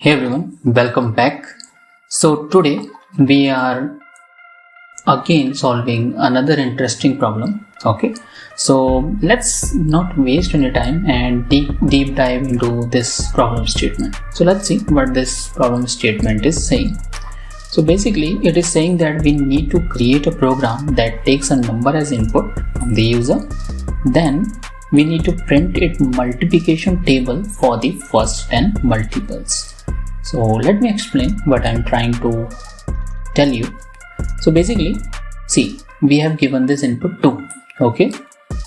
Hey everyone, welcome back. So today we are again solving another interesting problem. Okay, so let's not waste any time and deep dive into this problem statement. So let's see what this problem statement is saying. So basically it is saying that we need to create a program that takes a number as input from the user. Then we need to print it multiplication table for the first 10 multiples. So let me explain what I'm trying to tell you. So basically, see, we have given this input 2. Okay,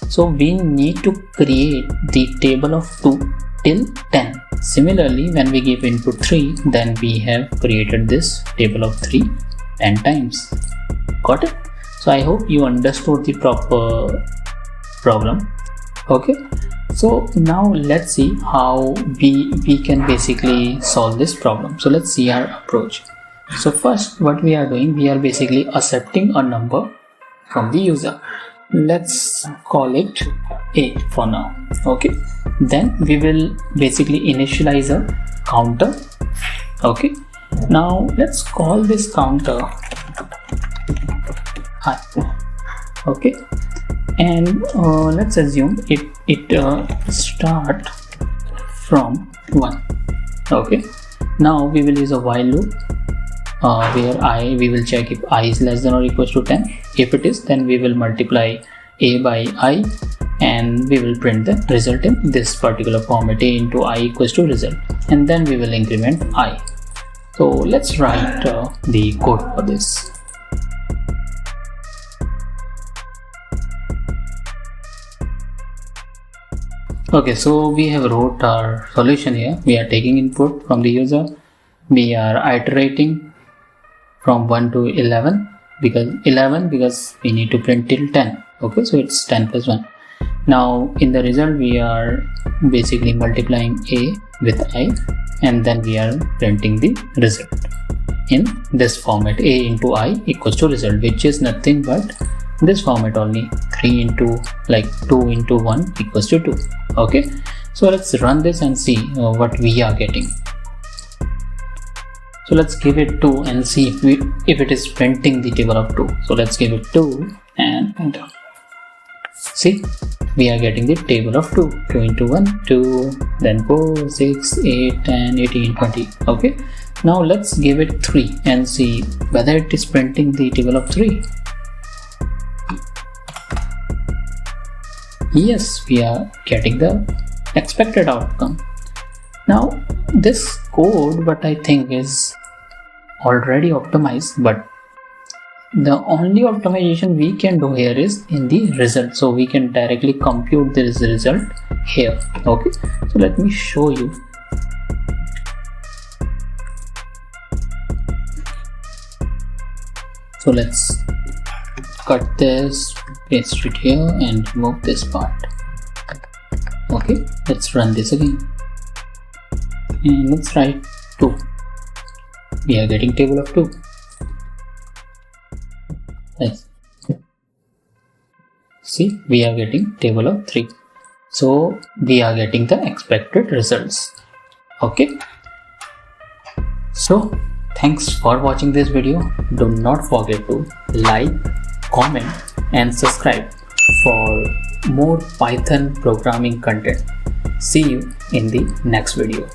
so we need to create the table of 2 till 10. Similarly, when we give input 3, then we have created this table of 3 10 times. Got it? So I hope you understood the proper problem. Okay, so now let's see how we can basically solve this problem. So let's see our approach. So first what we are doing, we are basically accepting a number from the user. Let's call it 8 for now. Okay, then we will basically initialize a counter. Okay, now let's call this counter I. Okay, and let's assume it start from 1. Okay, now we will use a while loop where we will check if I is less than or equals to 10. If it is, then we will multiply a by I and we will print the result in this particular format, a into I equals to result, and then we will increment I. So let's write the code for this. Okay, so we have wrote our solution here. We are taking input from the user. We are iterating from 1 to 11 because we need to print till 10. Okay, so it's 10 plus 1. Now in the result we are basically multiplying a with I and then we are printing the result in this format, a into I equals to result, which is nothing but this format only, 3 into 2 into 1 equals to 2. Okay, so let's run this and see what we are getting. So let's give it 2 and see if it is printing the table of 2. So let's give it 2 and enter. See, we are getting the table of 2. 2 into 1, 2, then 4, 6, 8, 10, 18, 20. Okay, now let's give it 3 and see whether it is printing the table of 3. Yes, we are getting the expected outcome. Now this code, what I think is already optimized, but the only optimization we can do here is in the result. So we can directly compute this result here. Okay, so let me show you. So let's cut this, paste it here and remove this part. Okay, let's run this again and let's write 2. We are getting table of 2. Yes. See, we are getting table of 3. So we are getting the expected results. Okay, so thanks for watching this video. Do not forget to like, comment and subscribe for more Python programming content. See you in the next video.